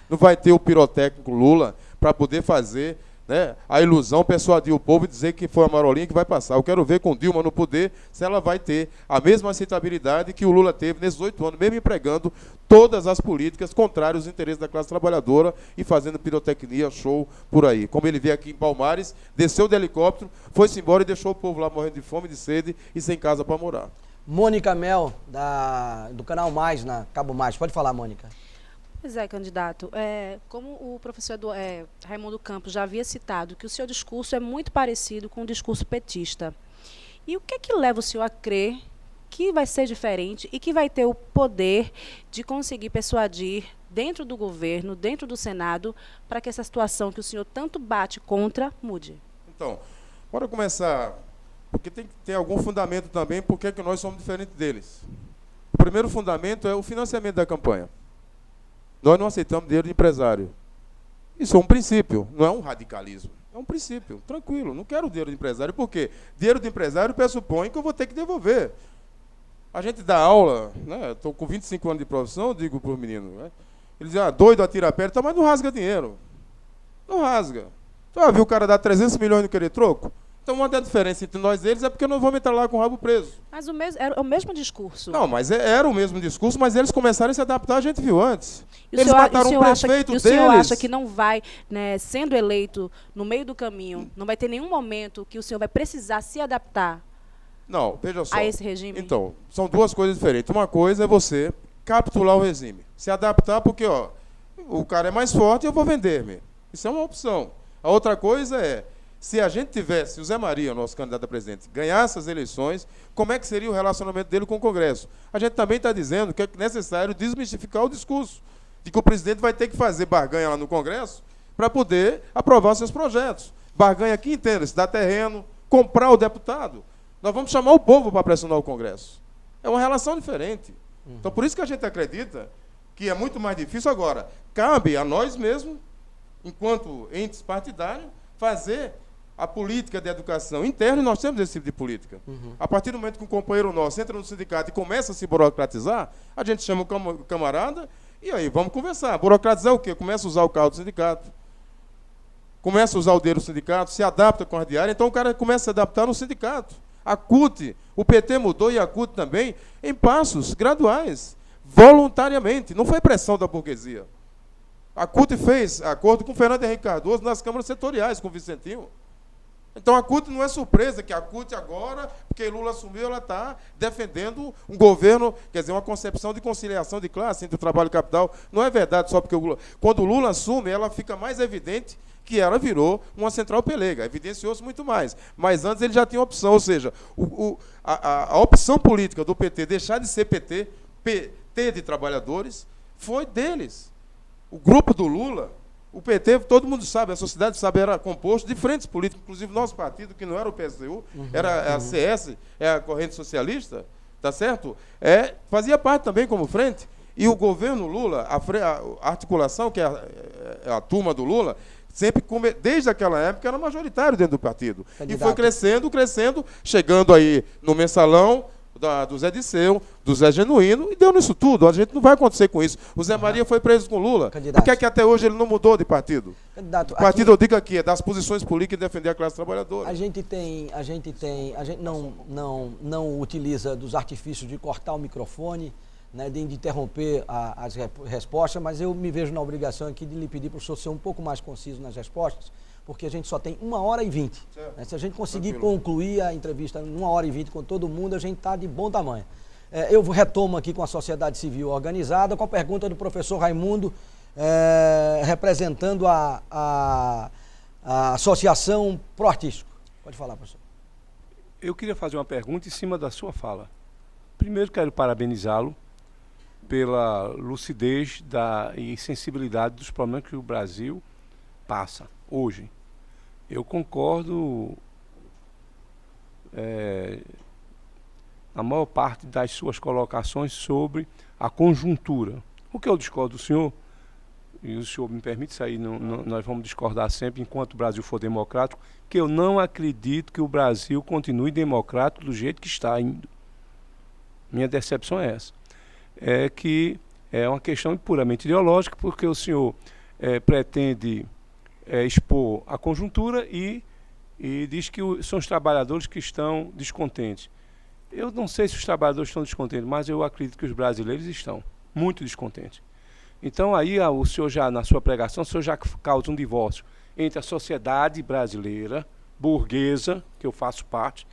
Não vai ter o pirotécnico Lula para poder fazer, né, a ilusão, persuadir o povo e dizer que foi a Marolinha que vai passar. Eu quero ver com Dilma no poder se ela vai ter a mesma aceitabilidade que o Lula teve nesses 8 anos, mesmo empregando todas as políticas contrárias aos interesses da classe trabalhadora e fazendo pirotecnia, show por aí. Como ele veio aqui em Palmares, desceu do helicóptero, foi-se embora e deixou o povo lá morrendo de fome, de sede e sem casa para morar. Mônica Mel, do canal Mais, na Cabo Mais. Pode falar, Mônica. Pois é, candidato. Como o professor Raimundo Campos já havia citado, que o seu discurso é muito parecido com o discurso petista. E o que é que leva o senhor a crer que vai ser diferente e que vai ter o poder de conseguir persuadir dentro do governo, dentro do Senado, para que essa situação que o senhor tanto bate contra mude? Então, bora começar, porque tem que ter algum fundamento também, porque é que nós somos diferentes deles. O primeiro fundamento é o financiamento da campanha. Nós não aceitamos dinheiro de empresário. Isso é um princípio, não é um radicalismo. É um princípio, tranquilo. Não quero dinheiro de empresário. Por quê? Dinheiro de empresário pressupõe que eu vou ter que devolver. A gente dá aula, né? Estou com 25 anos de profissão, eu digo para os meninos, né? Eles dizem, doido, atira a perna, mas não rasga dinheiro. Não rasga. Tu viu o cara dar 300 milhões no querer troco? Então, uma da diferença entre nós e eles é porque nós vamos entrar lá com o rabo preso. Mas era o mesmo discurso. Não, mas era o mesmo discurso, mas eles começaram a se adaptar, a gente viu antes. Eles mataram um prefeito deles. O senhor acha que não vai, né, sendo eleito no meio do caminho, não vai ter nenhum momento que o senhor vai precisar se adaptar não, veja só, a esse regime? Então, são duas coisas diferentes. Uma coisa é você capitular o regime. Se adaptar porque, o cara é mais forte e eu vou vender-me. Isso é uma opção. A outra coisa é, se a gente tivesse, o Zé Maria, nosso candidato a presidente, ganhasse as eleições, como é que seria o relacionamento dele com o Congresso? A gente também está dizendo que é necessário desmistificar o discurso de que o presidente vai ter que fazer barganha lá no Congresso para poder aprovar seus projetos. Barganha aqui, entenda, se dá terreno, comprar o deputado. Nós vamos chamar o povo para pressionar o Congresso. É uma relação diferente. Então, por isso que a gente acredita que é muito mais difícil agora. Cabe a nós mesmos, enquanto entes partidários, fazer a política de educação interna, e nós temos esse tipo de política. A partir do momento que um companheiro nosso entra no sindicato e começa a se burocratizar, a gente chama o camarada e aí vamos conversar. Burocratizar o quê? Começa a usar o carro do sindicato, começa a usar o dinheiro do sindicato, se adapta com a diária, então o cara começa a se adaptar no sindicato. A CUT, o PT mudou e a CUT também, em passos graduais, voluntariamente, não foi pressão da burguesia. A CUT fez acordo com o Fernando Henrique Cardoso nas câmaras setoriais, com o Vicentinho. Então a CUT não é surpresa que a CUT agora, porque Lula assumiu, ela está defendendo um governo, quer dizer, uma concepção de conciliação de classe entre o trabalho e o capital. Não é verdade só porque quando o Lula assume, ela fica mais evidente que ela virou uma central pelega, evidenciou-se muito mais. Mas antes ele já tinha opção, ou seja, a opção política do PT deixar de ser PT, PT de trabalhadores, foi deles. O grupo do Lula, o PT, todo mundo sabe, a sociedade sabe, era composto de frentes políticas, inclusive nosso partido, que não era o PSTU, era a CS, é a Corrente Socialista, tá certo? Fazia parte também como frente. E o governo Lula, a articulação, que é a turma do Lula, sempre, desde aquela época, era majoritário dentro do partido. Candidato. E foi crescendo, chegando aí no mensalão do Zé Disseu, do Zé Genuíno, e deu nisso tudo. A gente não vai acontecer com isso. O Zé Maria foi preso com Lula. Candidato. Por que é que até hoje ele não mudou de partido? Candidato, o partido, eu digo aqui, é das posições políticas e defender a classe trabalhadora. A gente não utiliza dos artifícios de cortar o microfone, né, de interromper as respostas, mas eu me vejo na obrigação aqui de lhe pedir para o senhor ser um pouco mais conciso nas respostas, porque a gente só tem 1h20. Né? Se a gente conseguir concluir a entrevista em 1h20 com todo mundo, a gente está de bom tamanho. Eu retomo aqui com a sociedade civil organizada, com a pergunta do professor Raimundo, representando a Associação Pro Artístico. Pode falar, professor. Eu queria fazer uma pergunta em cima da sua fala. Primeiro, quero parabenizá-lo pela lucidez e sensibilidade dos problemas que o Brasil passa hoje. Eu concordo na maior parte das suas colocações sobre a conjuntura. O que eu discordo do senhor, e o senhor me permite sair, nós vamos discordar sempre enquanto o Brasil for democrático, que eu não acredito que o Brasil continue democrático do jeito que está indo. Minha decepção é essa. É que É uma questão puramente ideológica, porque o senhor pretende expor a conjuntura e diz que são os trabalhadores que estão descontentes. Eu não sei se os trabalhadores estão descontentes, mas eu acredito que os brasileiros estão muito descontentes. Então aí o senhor já, na sua pregação, o senhor já causa um divórcio entre a sociedade brasileira, burguesa, que eu faço parte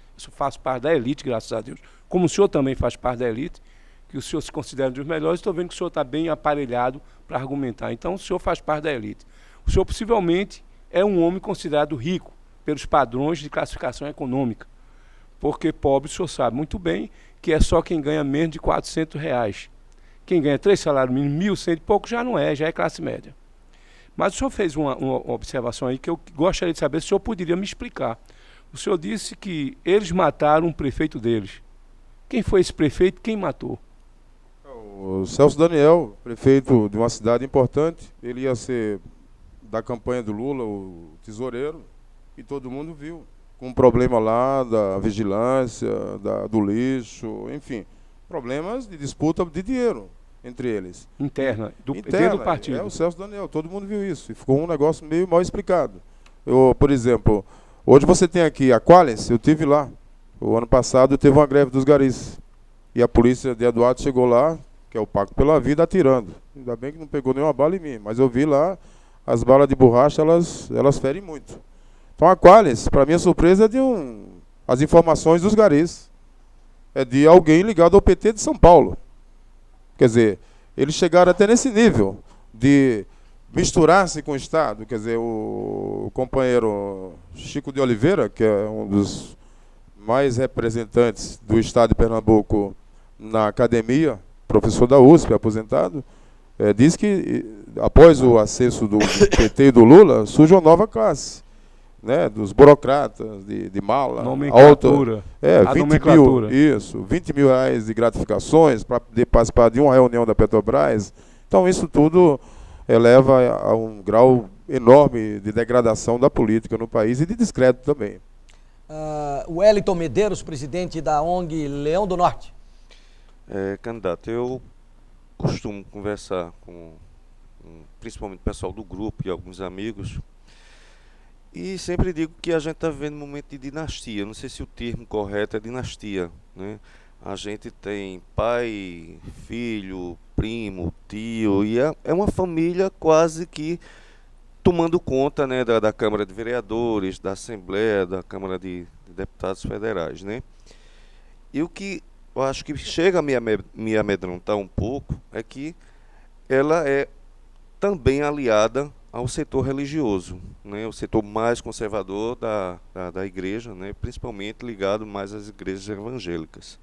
da elite, graças a Deus, como o senhor também faz parte da elite, que o senhor se considera um dos melhores, estou vendo que o senhor está bem aparelhado para argumentar. Então o senhor faz parte da elite. O senhor possivelmente é um homem considerado rico pelos padrões de classificação econômica, porque pobre, o senhor sabe muito bem que é só quem ganha menos de R$ 400. Quem ganha 3 salários mínimos, 1.100 e pouco, já é classe média. Mas o senhor fez uma observação aí que eu gostaria de saber se o senhor poderia me explicar. O senhor disse que eles mataram um prefeito deles. Quem foi esse prefeito? Quem matou? O Celso Daniel, prefeito de uma cidade importante, ele ia ser da campanha do Lula, o tesoureiro, e todo mundo viu. Com um problema lá da vigilância, do lixo, enfim, problemas de disputa de dinheiro entre eles. Interna, dentro do partido. É o Celso Daniel, todo mundo viu isso. E ficou um negócio meio mal explicado. Por exemplo, hoje você tem aqui a Qualis, eu tive lá. O ano passado teve uma greve dos garis. E a polícia de Eduardo chegou lá, que é o Pacto pela Vida, atirando. Ainda bem que não pegou nenhuma bala em mim, mas eu vi lá, as balas de borracha, elas ferem muito. Então a Qualis, para minha surpresa, é as informações dos garis. É de alguém ligado ao PT de São Paulo. Quer dizer, eles chegaram até nesse nível de misturar-se com o Estado. Quer dizer, o companheiro Chico de Oliveira, que é um dos mais representantes do Estado de Pernambuco na academia, professor da USP, aposentado, diz que após o acesso do PT e do Lula, surge uma nova classe. Né, dos burocratas, de mala, nomenclatura. Alta, 20 mil reais de gratificações para participar de uma reunião da Petrobras. Então isso tudo eleva a um grau enorme de degradação da política no país e de descrédito também. O Wellington Medeiros, presidente da ONG Leão do Norte. Candidato, eu costumo conversar com principalmente o pessoal do grupo e alguns amigos, e sempre digo que a gente está vivendo um momento de dinastia. Não sei se o termo correto é dinastia, né? A gente tem pai, filho, primo, tio, e é uma família quase que tomando conta, né, da Câmara de Vereadores, da Assembleia, da Câmara de Deputados Federais, né? E o que eu acho que chega a me amedrontar um pouco é que ela é também aliada ao setor religioso, né, o setor mais conservador da igreja, né, principalmente ligado mais às igrejas evangélicas.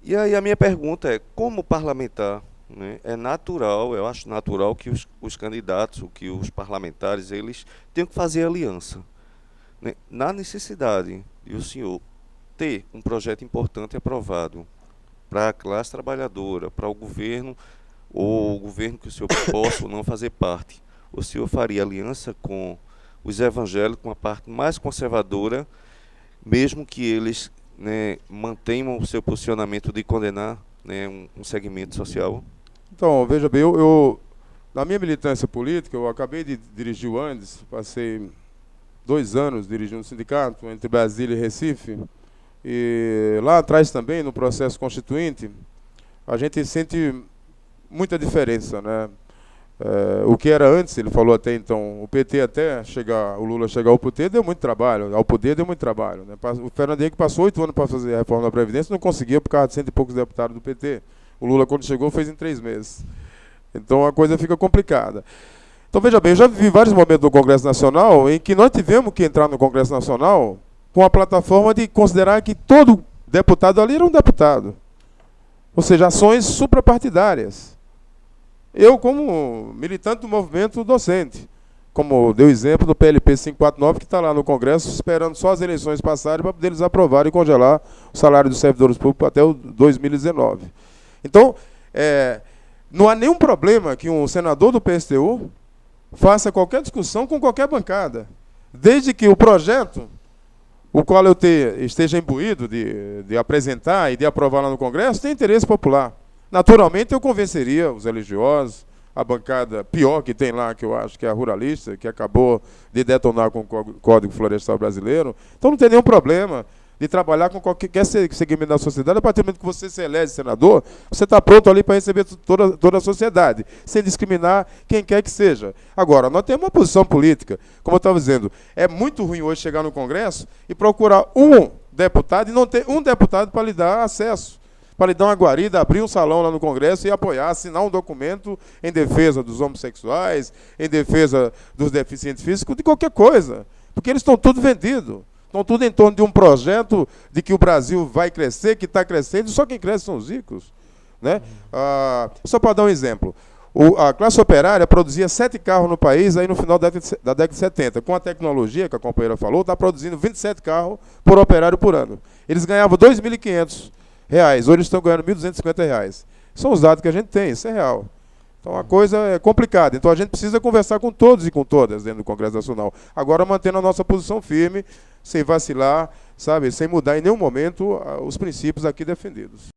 E aí a minha pergunta é, como parlamentar, né, é natural, eu acho natural que os candidatos, que os parlamentares, eles tenham que fazer aliança, né, na necessidade de o senhor ter um projeto importante aprovado para a classe trabalhadora, para o governo, ou o governo que o senhor possa ou não fazer parte. O senhor faria aliança com os evangélicos, com a parte mais conservadora, mesmo que eles, né, mantenham o seu posicionamento de condenar, né, um segmento social? Então, veja bem, eu na minha militância política, eu acabei de dirigir o Andes, passei 2 anos dirigindo um sindicato entre Brasília e Recife, e lá atrás também, no processo constituinte, a gente sente muita diferença, né? O que era antes, ele falou até então, o PT até chegar, o Lula chegar ao poder deu muito trabalho, né? O Fernando Henrique passou 8 anos para fazer a reforma da Previdência, não conseguia por causa de 100 e poucos deputados do PT. O Lula, quando chegou, fez em 3 meses. Então a coisa fica complicada. Então veja bem, eu já vivi vários momentos do Congresso Nacional em que nós tivemos que entrar no Congresso Nacional com a plataforma de considerar que todo deputado ali era um deputado. Ou seja, ações suprapartidárias. Eu, como militante do movimento docente, como deu exemplo do PLP 549, que está lá no Congresso, esperando só as eleições passarem para poder eles aprovarem e congelar o salário dos servidores públicos até o 2019. Então, não há nenhum problema que um senador do PSTU faça qualquer discussão com qualquer bancada, desde que o projeto, o qual eu esteja imbuído de apresentar e de aprovar lá no Congresso, tenha interesse popular. Naturalmente, eu convenceria os religiosos, a bancada pior que tem lá, que eu acho que é a ruralista, que acabou de detonar com o Código Florestal Brasileiro. Então não tem nenhum problema de trabalhar com qualquer segmento da sociedade. A partir do momento que você se elege senador, você está pronto ali para receber toda a sociedade, sem discriminar quem quer que seja. Agora, nós temos uma posição política, como eu estava dizendo, é muito ruim hoje chegar no Congresso e procurar um deputado e não ter um deputado para lhe dar acesso, para lhe dar uma guarida, abrir um salão lá no Congresso e apoiar, assinar um documento em defesa dos homossexuais, em defesa dos deficientes físicos, de qualquer coisa. Porque eles estão tudo vendidos. Estão tudo em torno de um projeto de que o Brasil vai crescer, que está crescendo, e só quem cresce são os ricos. Né? Só para dar um exemplo. A classe operária produzia 7 carros no país aí no final da década de 70. Com a tecnologia que a companheira falou, está produzindo 27 carros por operário por ano. Eles ganhavam R$ 2.500. Hoje eles estão ganhando R$ 1.250. São os dados que a gente tem, isso é real. Então a coisa é complicada. Então a gente precisa conversar com todos e com todas dentro do Congresso Nacional. Agora mantendo a nossa posição firme, sem vacilar, sabe, sem mudar em nenhum momento os princípios aqui defendidos.